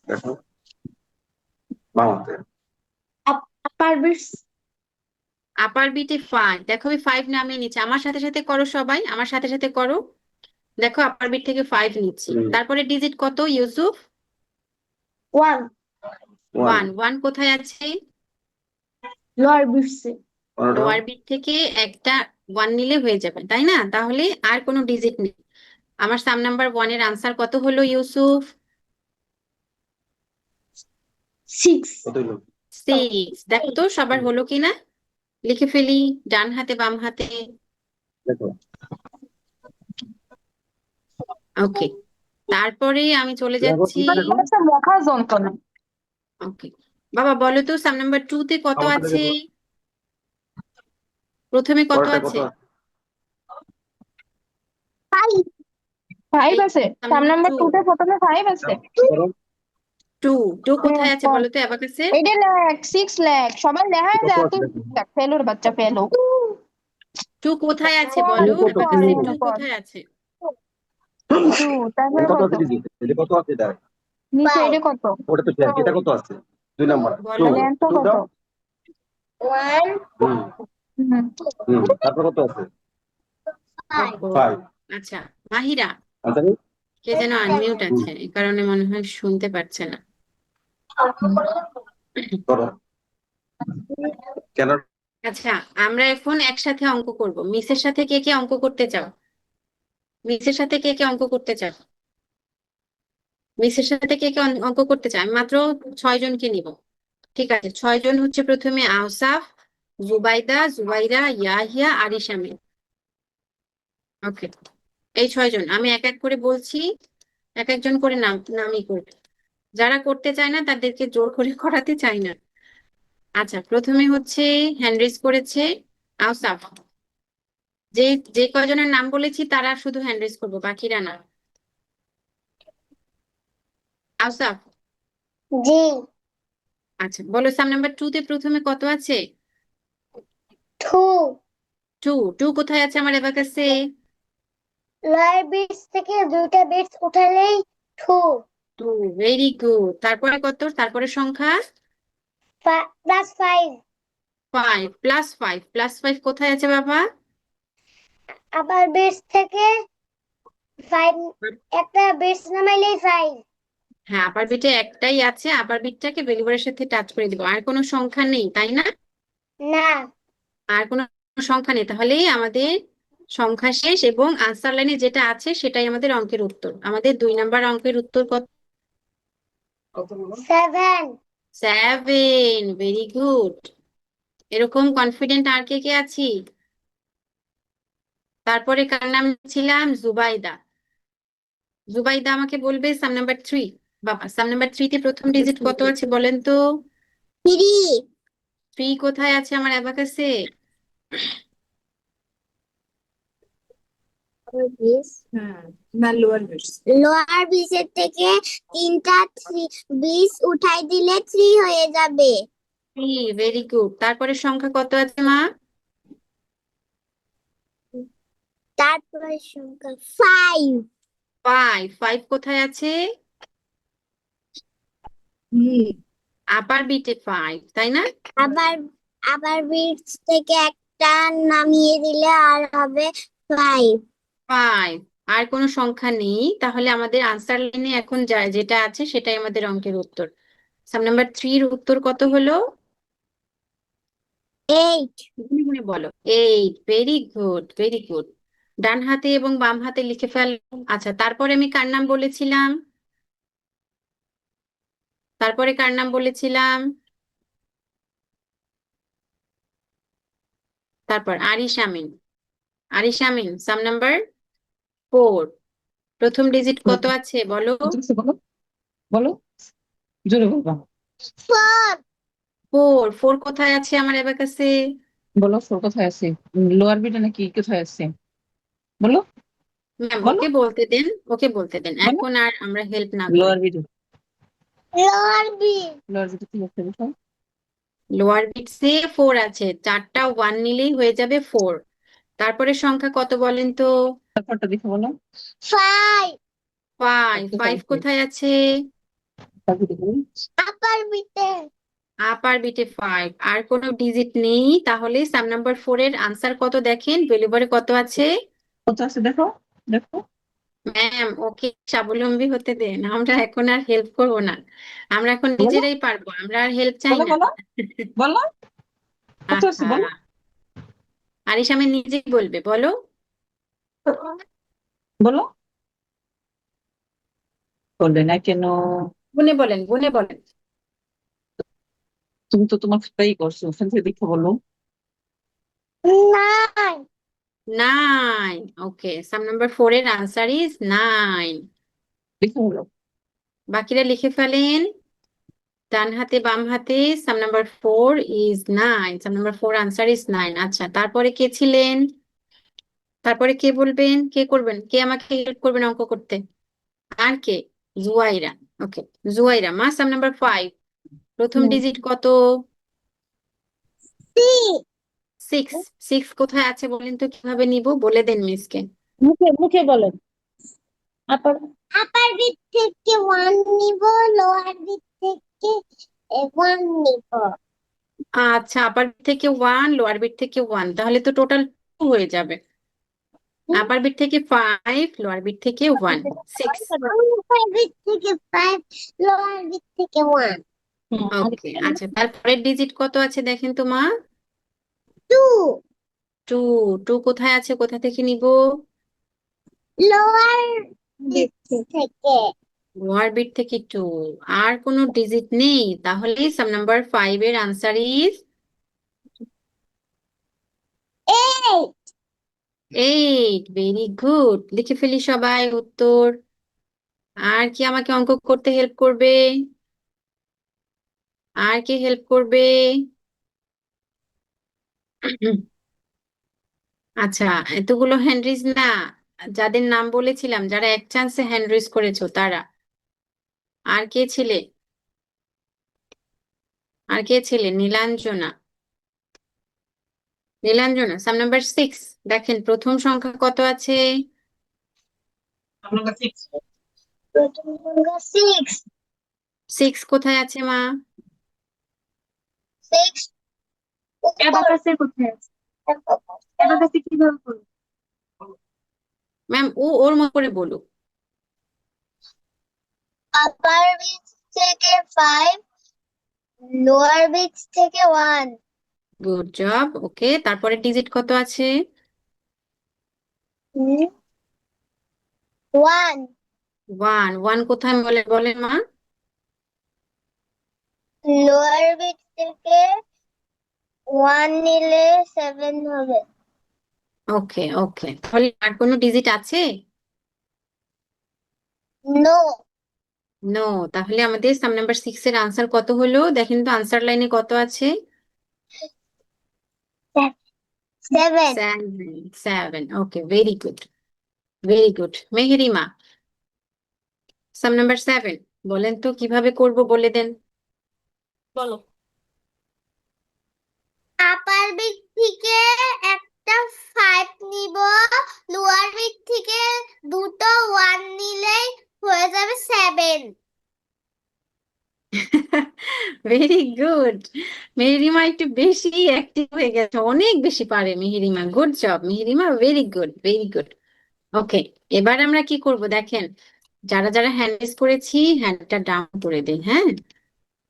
দেখো বাংলাতে আপার বিটস আপার বিটে 5, দেখো আমি 5 নামিয়ে নিচ্ছি, আমার সাথে সাথে করো সবাই, আমার সাথে সাথে করো। দেখো আপার বিট থেকে 5 নিচ্ছি, তারপরে ডিজিট কত ইউসুফ? 1 1, 1 কোথায় আছে? লোয়ার বিটস লোয়ার বিট থেকে একটা 1 নিলে হয়ে যাবে, তাই না? তাহলে আর কোনো ডিজিট নেই। আমার সাম নাম্বার 1-এর আনসার কত হলো ইউসুফ? 6 কত হলো 6। দেখো তো সবার হলো কিনা, লিখে ফেলি ডান হাতে বাম হাতে। দেখো ওকে, তারপরে আমি চলে দেখো যাচ্ছি। দেখো মুখা যন্ত্রণা। ওকে বাবা, বলো তো সাম নাম্বার 2-তে কত আমাকে আছে? দেখো প্রথমে কত পরেরটা কত আছে? আছে 5 আছে, সাম সাম নাম্বার 2, 2 তে প্রথমে 5 আছে। করো 2 কোথায় আছে বলো তো অ্যাবাকাসে? এটা লেখ 6 লেখ, সবাই লেখায় কত যায়, আছে তুই দেখো ফেলুর বাচ্চা ফেলো। 2 কোথায় আছে কর, বলো কত অ্যাবাকাসে, কর, 2 কর। কোথায় আছে? 2 তারপরে এটা কত কত? আছে দিদি, এটা কত আছে এটা, নিচে এটা কত? ওটা তো ঠিক, এটা কত আছে 2 নাম্বার বলো। 2 তাহলে অ্যান্সার 2 কত? দাও 1 হুম হুম। তারপর কত আছে 5 5 আচ্ছা মাহিরা, আচ্ছা কে যেন আনমিউট আছে, এই কারণে মনে হয় শুনতে পাচ্ছে না। করো কেন আচ্ছা, আমরা এখন একসাথে অঙ্ক করব। মিসের সাথে কে কে অঙ্ক করতে চাও? মিসের সাথে কে কে অঙ্ক করতে চাও? মিসের সাথে কে কে অঙ্ক করতে চাও? আমি মাত্র 6 জনকে নিব। ঠিক আছে, 6 জন হচ্ছে প্রথমে আওসাফ, জুবাইদা, জুবাইরা, ইয়াহিয়া, আরিশামি। ওকে, এই 6 জন আমি এক এক করে বলছি, এক একজন করে নামই করবে। যারা করতে চায় না তাদেরকে জোর করে করাতে চাই না। আচ্ছা, প্রথমে হচ্ছে হ্যান্ড রেজ করেছে আওসাফ। যে যে কয়জনের নাম বলেছি তারা শুধু হ্যান্ড রেজ করবো, বাকিরা না। আওসাফ, জি আচ্ছা বলো সাম নাম্বার 2-তে প্রথমে কত আছে? 2 2 কোথায় আছে আমার অ্যাবাকাসে? লোয়ার বিটস থেকে দুইটা বিটস উঠালেই 2 2, ভেরি গুড। তারপরে কত? তারপরে সংখ্যা প্লাস 5 5, +5 কোথায় আছে বাবা? আবার বিটস থেকে 5 একটা বিটস নামাইলেই 5 হ্যাঁ, আপার বিটে একটাই আছে, আপার বিটটাকে ভেরিয়েবলের সাথে টাচ করে দিব। আর কোনো সংখ্যা নেই, তাই না? না আর কোনো সংখ্যা নেই, তাহলেই আমাদের সংখ্যা শেষ এবং আনসার লাইনে যেটা আছে সেটাই আমাদের অঙ্কের উত্তর। আমাদের 2 নাম্বার অঙ্কের উত্তর কত? 7 7, ভেরি গুড। এরকম কনফিডেন্ট আর কে কে আছি? তারপরে কার নাম ছিলাম? জুবাইদা। জুবাইদা আমাকে বলবে সাম নাম্বার 3। বাবা, সাম নাম্বার 3-তে প্রথম ডিজিট কত আছে বলেন তো? 3 3 কোথায় আছে আমার অ্যাবাকাসে? না লোয়ার বিটস। লোয়ার বিচের থেকে তিনটা বিচ উঠাই দিলে 3 হয়ে যাবে 3, ভেরি গুড। তারপরে সংখ্যা কত আছে মা? তারপরে সংখ্যা 5 5 কোথায় আছে? হুম আপার বিটে 5, তাই না? আবার আবার বিচ থেকে একটা নামিয়ে দিলে আর হবে 5 5, আর কোনো সংখ্যা নেই, তাহলে আমাদের আনসার লাইনে এখন যেটা আছে সেটাই আমাদের অঙ্কের উত্তর। সাম নাম্বার 3 এর উত্তর কত হলো? 8 গুনে গুনে বলো। 8। Very good, very good. ডান হাতে এবং বাম হাতে লিখে ফেল। আচ্ছা, তারপরে আমি কার নাম বলেছিলাম? তারপরে কার নাম বলেছিলাম? তারপর আরিশ আমিন। আরিশ আমিন, সাম নাম্বার 4। প্রথম ডিজিট কত আছে বলো? কত আছে বলো, বলো, জোরে বলবা। 4 4। 4 কোথায় আছে আমার অ্যাবাকাসে? বলো, ফোর কোথায় আছে? লোয়ার বিটে নাকি কোথায় আছে? বলো, ম্যাম বলো, ওকে বলতে দেন, ওকে বলতে দেন, বলো। এখন আর আমরা হেল্প না করি। লোয়ার বিটে, লোয়ার বি লোয়ার বিটে কি আছে দেখো? লোয়ার বিটসে 4 আছে, 4টা 1 নিলেই হয়ে যাবে 4। তারপরে সংখ্যা কত বলেন তো? তারপরটা দেখে বলো। 5 5। কোথায় 5 আছে? কোথায় আছে? তারপর দেখো। আপার বিতে আপার বিটে 5। আর কোনো ডিজিট নেই, তাহলে সাম নাম্বার 4 এর আনসার কত দেখেন, ভ্যালুবারে কত আছে? কত আছে দেখো, দেখো। ম্যাম ওকে স্বাবলম্বী হতে দেন, আমরা এখন আর হেল্প করব না, আমরা এখন বলো, নিজেরাই পারবো, আমরা আর হেল্প চাই বলো, না। বলো, বলো, কত আছে আহা, বলো, আরিশ আমি নিজেই বলবে, বলো। বলো। বলবে না কেন? গুনে বলেন, গুনে বলেন। তুমি তো তোমার ট্রাই করছো, ওখান থেকে দেখে বলো। 9 9। ওকে, সাম নাম্বার 4 এর আনসার ইজ 9। দেখে বলো। বাকিরা লিখে ফেলেন, ডান হাতে বাম হাতে। Sum number 4 is 9। Sum number 4 answer is 9। আচ্ছা, তারপরে কে ছিলেন? তারপরে কে বলবেন, কে করবেন, কে আমাকে হেল্প করবেন অঙ্ক করতে? আর কে? জুয়াইরা। ওকে, জুয়াইরা মা, সাম নাম্বার 5 প্রথম ডিজিট কত? 6। 6 কোথায় আছে বলেন তো, কিভাবে নিব বলে দেন মিসকে। মুখে মুখে বলেন। আপার আপার বিট থেকে 1 নিব, লোয়ার বিট থেকে 1 নিব। আচ্ছা, আপার বিট থেকে 1, লোয়ার বিট থেকে 1, তাহলে তো টোটাল 2 হয়ে যাবে। আপার বিট থেকে 5, লোয়ার বিট থেকে 1, 6। আপার বিট থেকে 5, লোয়ার বিট থেকে 1 ওকে, আচ্ছা, তারপরের ডিজিট কত আছে দেখেন তো মা? 2 2। 2 কোথায় আছে, কোথা থেকে নিব? লোয়ার বিট থেকে। লোয়ার বিট থেকে 2। আর কোনো ডিজিট নেই, তাহলে সাম নাম্বার 5 এর আনসার ইজ 8 8। ভেরি গুড, লিখে ফেলি সবাই উত্তর। আর কি আমাকে অঙ্ক করতে হেল্প করবে? আর কে হেল্প করবে? আচ্ছা, এতগুলো হ্যান্ড রেজ না, যাদের নাম বলেছিলাম, যারা এক চান্সে হ্যান্ড রেজ করেছো তারা। আর কে ছিলে? আর কে ছিলে? নীলাঞ্জনা। নীলাঞ্জনা, সাম নাম্বার 6 দেখেন, প্রথম সংখ্যা কত আছে? আপনার কাছে প্রথম সংখ্যা 6 6 কোথায় আছে মা? 6 অ্যাবাকাসে কোথায় আছে? অ্যাবাকাসে কিভাবে করবো? ম্যাম ওর মতো করে বলুক। আপার বিট থেকে 5, লোয়ার বিট থেকে 1 গুড জব। ওকে, তারপরে ডিজিট কত আছে? 1 1। 1 কোথায় বলেন মা? লোয়ার বিট থেকে 1 নিলে 7 হবে। ওকে, ওকে, তাহলে আর কোনো ডিজিট আছে? No no. তাহলে আমাদের সাম নাম্বার 6 এর আনসার কত হলো দেখেন তো, আনসার লাইনে কত আছে? 7 7। Okay, very good, very good. Meherima, sum number 7 বলেন তো কিভাবে করব, বলে দেন। বলো। আপার বিট থেকে একটা 5 নিব, লোয়ার বিট থেকে দুটো 1 নিলেই হয়ে যাবে 7। Very good. মেহেরিমা একটু বেশি অ্যাক্টিভ হয়ে গেছে, অনেক বেশি পারে Meherima. Good job Meherima, very good, very good. Okay, এবার আমরা কি করব দেখেন, যারা যারা হ্যান্ড রেজ করেছি হ্যান্ডটা ডাউন করে দিই। হ্যাঁ,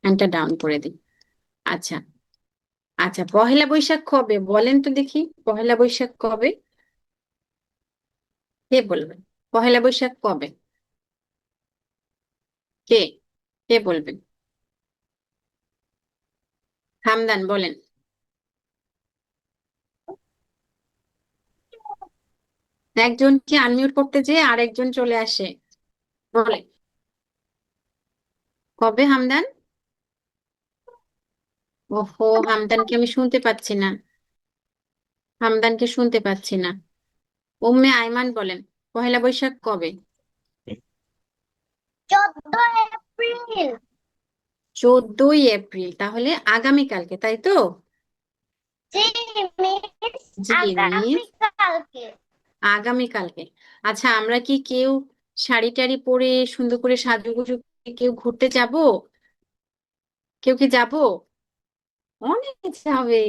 হ্যান্ডটা ডাউন করে দিই। আচ্ছা আচ্ছা, পহেলা বৈশাখ কবে বলেন তো দেখি? পহেলা বৈশাখ কবে? কে বলবেন? পহেলা বৈশাখ কবে? কে কে বলবেন? হামদান বলেন। একজনকে আনমিউট করতে যেয়ে আরেকজন চলে আসে, বলে কবে হামদান? ওহো, হামদানকে আমি শুনতে পাচ্ছি না, হামদানকে শুনতে পাচ্ছি না। উম্মে আইমান বলেন, পহেলা বৈশাখ কবে? 14 এপ্রিল। 14ই এপ্রিল, তাহলে আগামীকালকে, তাই তো? জি মিস, জি মিস, আগামীকালকে। আগামীকালকে। আচ্ছা, আমরা কি কেউ শাড়ি টাড়ি পরে সুন্দর করে সাজুগুজু করে কেউ ঘুরতে যাব? কেউ কি যাব? অনেকে যাবে।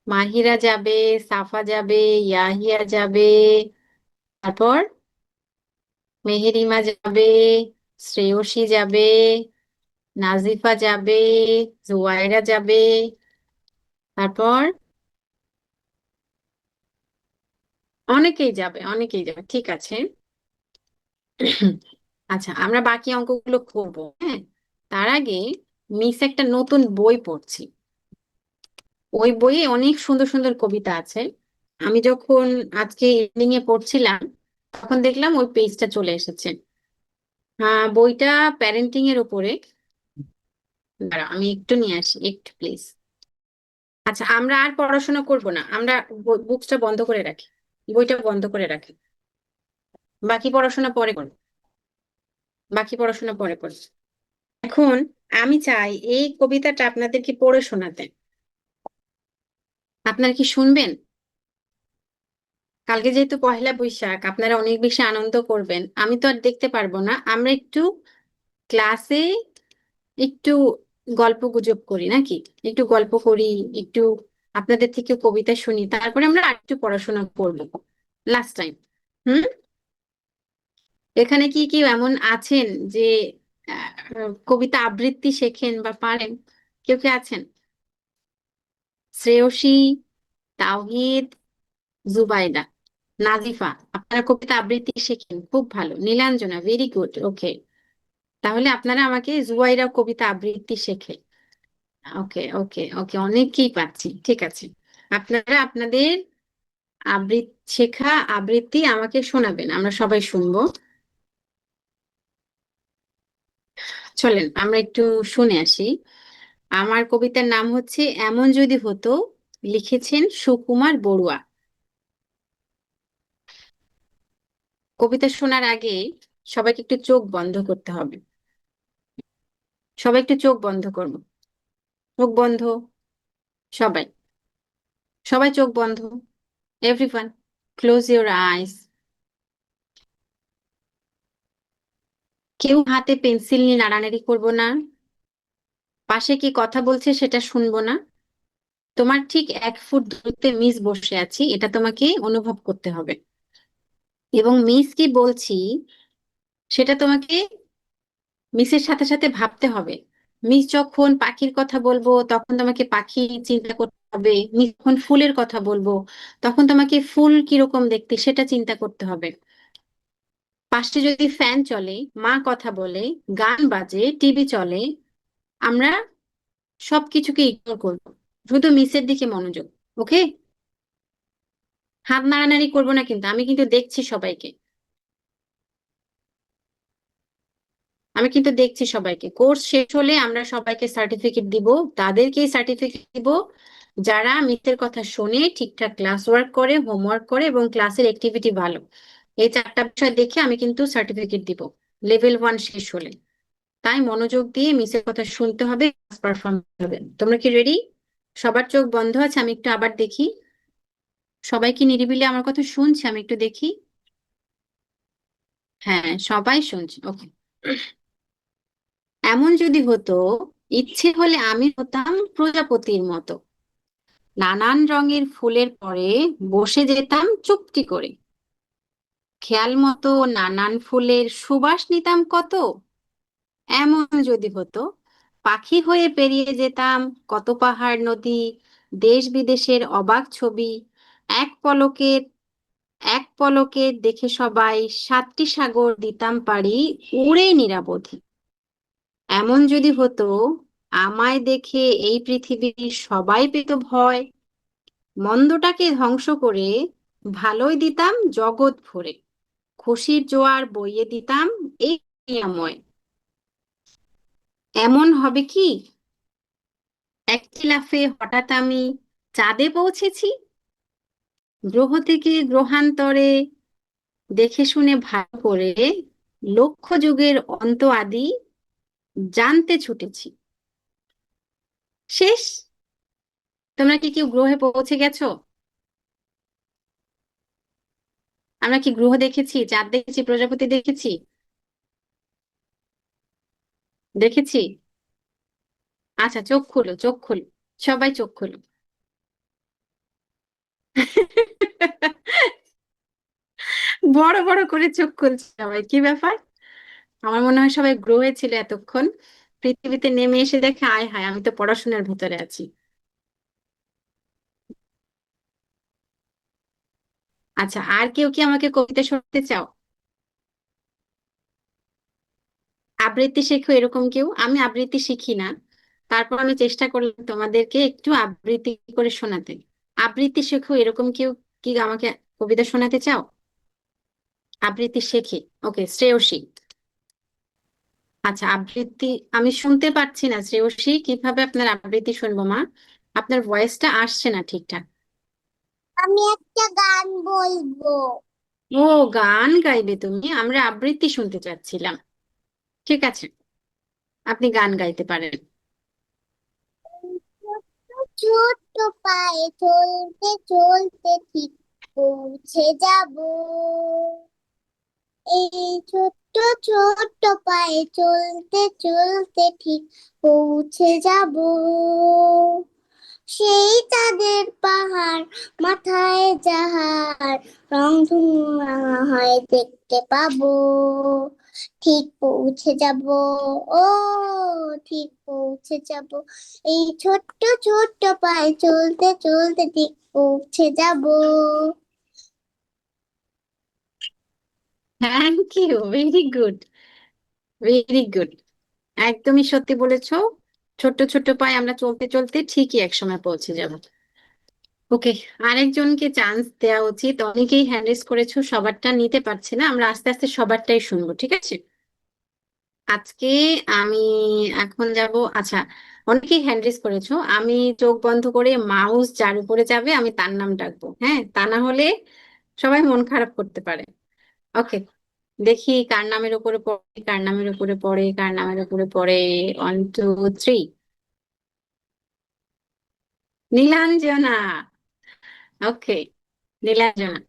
মাহিরা যাবে, সাফা যাবে, ইয়াহিয়া যাবে, তারপর মেহেরিমা যাবে, শ্রেয়সী যাবে, নাজিফা যাবে, জুয়াইরা যাবে, তারপর অনেকেই যাবে, অনেকেই যাবে, ঠিক আছে। আচ্ছা, আমরা বাকি অঙ্কগুলো করব। হ্যাঁ, তার আগে মিস একটা নতুন বই পড়ছি। ওই বইয়ে অনেক সুন্দর সুন্দর কবিতা আছে। আমি যখন আজকে ইভিনিং এ পড়ছিলাম তখন দেখলাম ওই পেজটা চলে এসেছে। হ্যাঁ, বইটা প্যারেন্টিং এর উপরে। দাঁড়া, আমি একটু নিয়ে আসি, একটু প্লিজ। আচ্ছা, আমরা আর পড়াশোনা করব না, আমরা বুকসটা বন্ধ করে রাখি, বইটা বন্ধ করে রাখি। বাকি পড়াশোনা পরে করব, বাকি পড়াশোনা পরে করব। এখন আমি চাই এই কবিতাটা আপনাদেরকে পড়ে শোনাতে। আপনারা কি শুনবেন? কালকে যেহেতু পহেলা বৈশাখ, আপনারা অনেক বেশি আনন্দ করবেন, আমি তো আর দেখতে পারবো না। আমরা একটু ক্লাসে একটু গল্প গুজব করি নাকি? একটু গল্প করি, একটু আপনাদের থেকে কবিতা শুনি, তারপরে আমরা আরেকটু পড়াশোনা করবো লাস্ট টাইম। হুম, এখানে কি কি এমন আছেন যে কবিতা আবৃত্তি শেখেন বা পারেন? কেউ কি আছেন? শ্রেয়সী, তাওহিদ, জুবাইদা, নাজিফা, আপনারা কবিতা আবৃত্তি শেখেন, খুব ভালো। নীলাঞ্জনা, ভেরি গুড, ওকে। তাহলে আপনারা আমাকে জুবাইরা কবিতা আবৃত্তি শেখে। ওকে ওকে ওকে, অনেককেই পাচ্ছি, ঠিক আছে। আপনারা আপনাদের শেখা আবৃত্তি আমাকে শোনাবেন, আমরা সবাই শুনবো। চলেন আমরা একটু শুনে আসি। আমার কবিতার নাম হচ্ছে এমন যদি হতো, লিখেছেন সুকুমার বড়ুয়া। কবিতা শোনার আগে সবাইকে একটু চোখ বন্ধ করতে হবে। সবাই একটু চোখ বন্ধ করবো, চোখ বন্ধ, সবাই, সবাই চোখ বন্ধ। Everyone close your eyes. কেউ হাতে পেন্সিল নিয়ে নাড়ানাড়ি করবো না। পাশে কি কথা বলছে সেটা শুনবো না। তোমার ঠিক 1 ফুট দূরত্বে মিস বসে আছি, এটা তোমাকে অনুভব করতে হবে। এবং মিস কি বলছি সেটা তোমাকে মিসের সাথে সাথে ভাবতে হবে। মিস যখন পাখির কথা বলবো তখন তোমাকে পাখি চিন্তা করতে হবে। মিস যখন ফুলের কথা বলবো তখন তোমাকে ফুল কিরকম দেখতে সেটা চিন্তা করতে হবে। পাশে যদি ফ্যান চলে, মা কথা বলে, গান বাজে, টিভি চলে, আমরা সবকিছুকে ইগনোর করবো, শুধু মিসের দিকে মনোযোগ। ওকে, হাত নাড়ানাড়ি করবো না, কিন্তু আমি কিন্তু দেখছি সবাইকে, আমি কিন্তু দেখছি সবাইকে। কোর্স শেষ হলে আমরা সবাইকে সার্টিফিকেট দিব, তাদেরকেই সার্টিফিকেট দিব যারা মিসের কথা শুনে ঠিকঠাক ক্লাস ওয়ার্ক করে, হোমওয়ার্ক করে এবং ক্লাসের অ্যাক্টিভিটি ভালো। এই 4টা বিষয় দেখে আমি কিন্তু সার্টিফিকেট দিব লেভেল 1 শেষ হলে। তাই মনোযোগ দিয়ে মিসের কথা শুনতে হবে, পারফর্ম হবে। তোমরা কি রেডি? সবার চোখ বন্ধ আছে, আমি একটু আবার দেখি। সবাই কি নিরিবিলি আমার কথা শুনছে? আমি একটু দেখি। হ্যাঁ, সবাই শুনছে, ওকে। এমন যদি হতো, ইচ্ছে হলে আমি হতাম প্রজাপতির মতো, নানান রঙের ফুলের পরে বসে যেতাম চুপটি করে। খেয়াল মতো নানান ফুলের সুবাস নিতাম কত, এমন যদি হতো পাখি হয়ে পেরিয়ে যেতাম কত পাহাড় নদী, দেশ বিদেশের অবাক ছবি, এক পলকে এক পলকে দেখে সবাই 7টি সাগর দিতাম পাড়ি, উড়ে নিরাবধি। এমন যদি হতো আমায় দেখে এই পৃথিবীর সবাই পেত ভয়, মন্দটাকে ধ্বংস করে ভালোই দিতাম জগৎ ভরে, খুশির জোয়ার বইয়ে দিতাম এই নিরাময়। এমন হবে কি একটি লাফে হঠাৎ আমি চাঁদে পৌঁছেছি, গ্রহ থেকে গ্রহান্তরে দেখে শুনে ভালো করে লক্ষ যুগের অন্ত আদি জানতে ছুটেছি। শেষ। তোমরা কি কেউ গ্রহে পৌঁছে গেছো? আমরা কি গ্রহ দেখেছি, চাঁদ দেখেছি, প্রজাপতি দেখেছি? দেখেছি। আচ্ছা, চোখ খুলো, চোখ খুলো, সবাই চোখ খুলো। বড় বড় করে চোখ খুলছে সবাই, কি ব্যাপার? আমার মনে হয় সবাই গ্রহে ছিল এতক্ষণ, পৃথিবীতে নেমে এসে দেখে আয় হায় আমি তো পড়াশোনার ভিতরে আছি। আচ্ছা, আর কেউ কি আমাকে কবিতা শোনাতে চাও? আবৃত্তি শেখো এরকম কেউ? আমি আবৃত্তি শিখি না, তারপর আমি চেষ্টা করলাম তোমাদেরকে একটু আবৃত্তি করে শোনাতে। আবৃত্তি শেখো এরকম কেউ কি আমাকে কবিতা শোনাতে চাও? আবৃত্তি শেখে, ওকে শ্রেয়সী। আচ্ছা, আবৃত্তি আমি শুনতে পাচ্ছি না শ্রেয়সী, কিভাবে আপনার আবৃত্তি শুনবো মা? আপনার ভয়েসটা আসছে না ঠিকঠাক। আমি একটা গান বলবো। ও, গান গাইবে তুমি? আমরা আবৃত্তি শুনতে চাচ্ছিলাম। ঠিক আছে, আপনি গান গাইতে পারেন। ছোট্ট পায়ে চলতে চলতে ঠিক পৌঁছে যাব। এই ছোট্ট ছোট্ট পায়ে চলতে চলতে ঠিক পৌঁছে যাব। সেই চাঁদের পাহাড় মাথায় যাহার রংধনু রাঙা হয় দেখতে পাবো। ঠিক পৌঁছে যাব, ও ঠিক পৌঁছে যাব। এই ছোট্ট ছোট্ট পায়ে চলতে চলতে ঠিক পৌঁছে যাব। Thank you, very good, very good. একদমই সত্যি বলেছো, ছোট্ট ছোট্ট পায়ে আমরা চলতে চলতে ঠিকই একসময় পৌঁছে যাব। ওকে, আরেকজনকে চান্স দেওয়া উচিত, অনেকেই হ্যান্ড রেজ করেছো, সবারটা নিতে পারছি না, আমরা আস্তে আস্তে সবারটাই শুনবো, ঠিক আছে? আজকে আমি এখন যাব। আচ্ছা, অনেকেই হ্যান্ড রেজ করেছো, আমি চোখ বন্ধ করে মাউস যার উপরে যাবে আমি তার নাম ডাকবো, হ্যাঁ? তা না হলে সবাই মন খারাপ করতে পারে। ওকে, দেখি কার নামের উপরে পড়ে, কার নামের উপরে পড়ে, কার নামের উপরে পড়ে। 1 2 3। নীলাঞ্জনা। ওকে, নীলাঞ্জনা।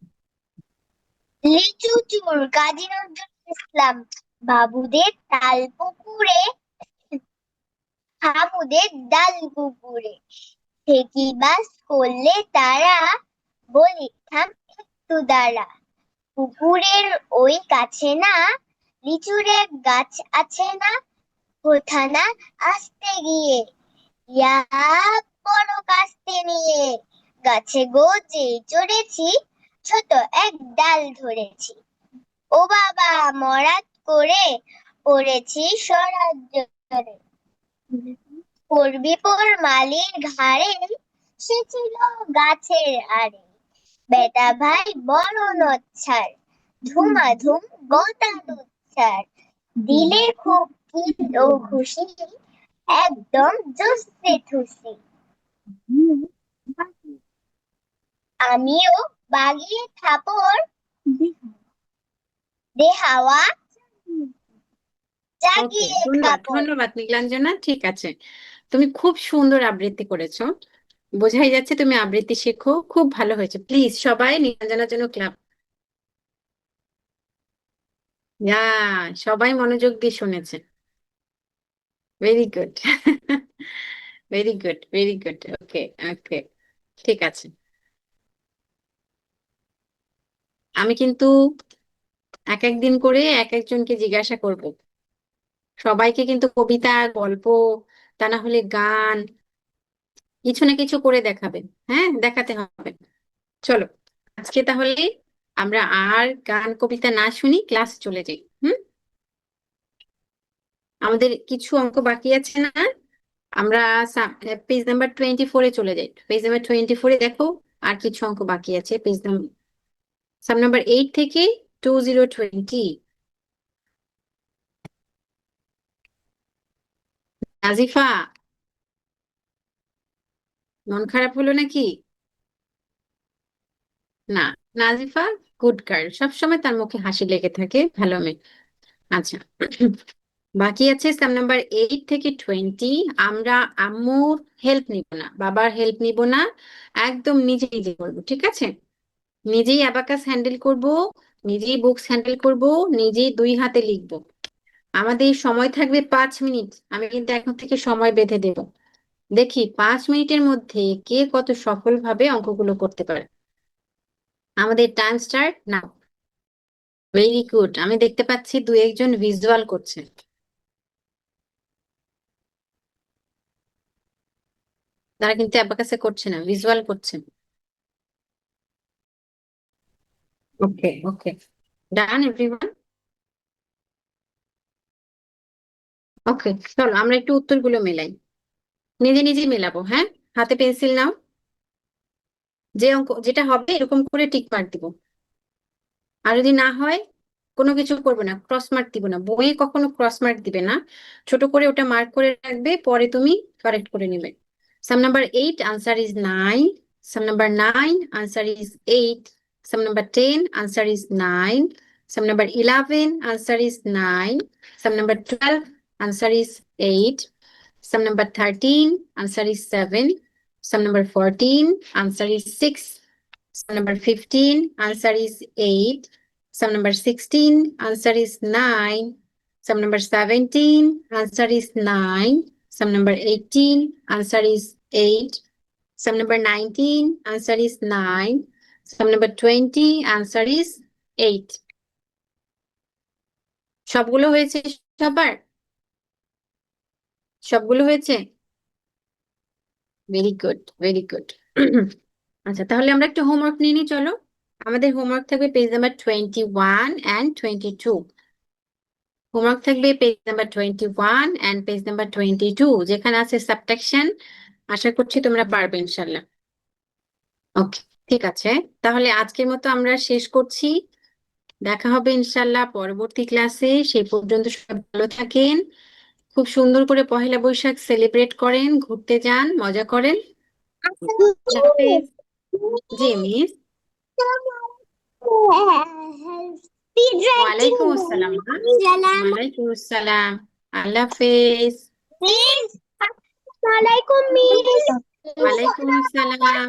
লিচু চোর কাজী নজরুল ইসলাম। বাবুদের তাল পুকুরে, হামুদের ডাল পুকুরে, সে কি বাস করলে তারা, বলি থাম একটু দাঁড়া। পুকুরের ওই কাছে না লিচুর এক গাছ আছে না, কোথা না আসতে গিয়ে ইয়া বড় কাস্তে নিয়ে, গাছে গো যেই চড়েছি ছোট এক ডাল ধরেছি। ও বাবা মরাত করে পড়েছি স্বরাজ্য ধরে, পড়বি পর মালির ঘাড়ে, সে ছিল গাছের আড়ে। বেটা ভাই বড় নচ্ছার, ধুমাধুম গোটা দুচ্ছার, দিলে খুব কিল ও খুশি, একদম জুসে থুসি। আমিও বাগিয়ে থাপড় দে হাওয়া ওকে, জাগিয়ে ধন্যবাদ থাপড়। ধন্যবাদ নীলাঞ্জনা, ঠিক আছে। তুমি খুব সুন্দর আবৃত্তি করেছো, বোঝাই যাচ্ছে তুমি আবৃত্তি শেখো, খুব ভালো হয়েছে। প্লিজ সবাই নীলাঞ্জনার জন্য ক্লাপ। ইয়া, সবাই মনোযোগ দিয়ে শুনেছে। Very good. Very good, very good. Okay, okay, ঠিক আছে। আমি কিন্তু এক একদিন করে এক একজনকে জিজ্ঞাসা করব। সবাইকে কিন্তু কবিতা, গল্প, তা না হলে গান, কিছু না কিছু করে দেখাবেন। হ্যাঁ, দেখাতে হবে। চলো, আজকে তাহলে আমরা আর গান কবিতা না শুনি, ক্লাস চলে যাই। আমাদের কিছু অঙ্ক বাকি আছে না? আমরা পেজ নাম্বার 24-এ চলে যাই। পেজ নাম্বার 24-এ দেখো, আর কিছু অঙ্ক বাকি আছে। পেজ নাম্বার সাম নাম্বার 8 থেকে 2020। নাজিফা, মন খারাপ হলো নাকি? না, নাজিফা গুড গার্ল, সবসময় তার মুখে হাসি লেগে থাকে, ভালো মেয়ে। আচ্ছা, বাকি আছে সাম নাম্বার 8 থেকে 20। আমরা আম্মুর হেল্প নিব না, বাবার হেল্প নিব না, একদম নিজে নিজে করবো, ঠিক আছে? নিজেই অ্যাবাকাস হ্যান্ডেল করব, নিজেই বুকস হ্যান্ডেল করব, নিজেই 2 হাতে লিখবো। আমাদের সময় থাকবে 5 মিনিট। আমি কিন্তু এখন থেকে সময় বেঁধে দেব। দেখি 5 মিনিটের মধ্যে কে কত সফলভাবে অঙ্কগুলো করতে পারে। আমাদের time start now. Very good, আমি দেখতে পাচ্ছি 2-1 জন ভিজুয়াল করছে। তারা কিন্তু অ্যাবাকাসে করছে না, ভিজুয়াল করছে। ওকে ওকে, ডান এভরিওয়ান। ওকে, চলো আমরা একটু উত্তরগুলো মেলাই। নিজে নিজে মেলাবো। হ্যাঁ, হাতে পেন্সিল নাও। যে অঙ্ক যেটা হবে এরকম করে টিক মার্ক দিব। আর যদি না হয় কোনো কিছু করবে না, ক্রস মার্ক দিব না। বইয়ে কখনো ক্রস মার্ক দিবে না, ছোট করে ওটা মার্ক করে রাখবে, পরে তুমি কারেক্ট করে নেবে। Sum number 8 answer is 9। Sum number 9 answer is 8। Sum number 10 answer is 9। Sum number 11 answer is 9। Sum number 12 answer is 8। Sum number 13, answer is 7. Sum number 14, answer is 6. Sum number 15, answer is 8. Sum number 16, answer is 9. Sum number 17, answer is 9. Sum number 18, answer is 8. Sum number 19, answer is 9. Sum number 20, answer is 8. সবগুলো হয়েছে সবার? সবগুলো হয়েছে? Very good, very good. আচ্ছা, তাহলে আমরা একটু homework নিয়ে নিই। চলো, আমাদের হোমওয়ার্ক থাকবে পেজ নাম্বার 21 and 22। হোমওয়ার্ক থাকবে page number 21 and page number 22, যেখানে আছে সাবট্রাকশন। আশা করছি তোমরা পারবে ইনশাল্লাহ। ওকে, ঠিক আছে, তাহলে আজকের মতো আমরা শেষ করছি। দেখা হবে ইনশাল্লাহ পরবর্তী ক্লাসে। সেই পর্যন্ত সবাই ভালো থাকেন, খুব সুন্দর করে পহেলা বৈশাখ সেলিব্রেট করেন, ঘুরতে যান, মজা করেন। আল্লাহ হাফেজ। জি মিস। ওয়ালাইকুম আসসালাম। ওয়ালাইকুম আসসালাম। আল্লাহ হাফেজ। ওয়ালাইকুম মিস। ওয়ালাইকুম আসসালাম।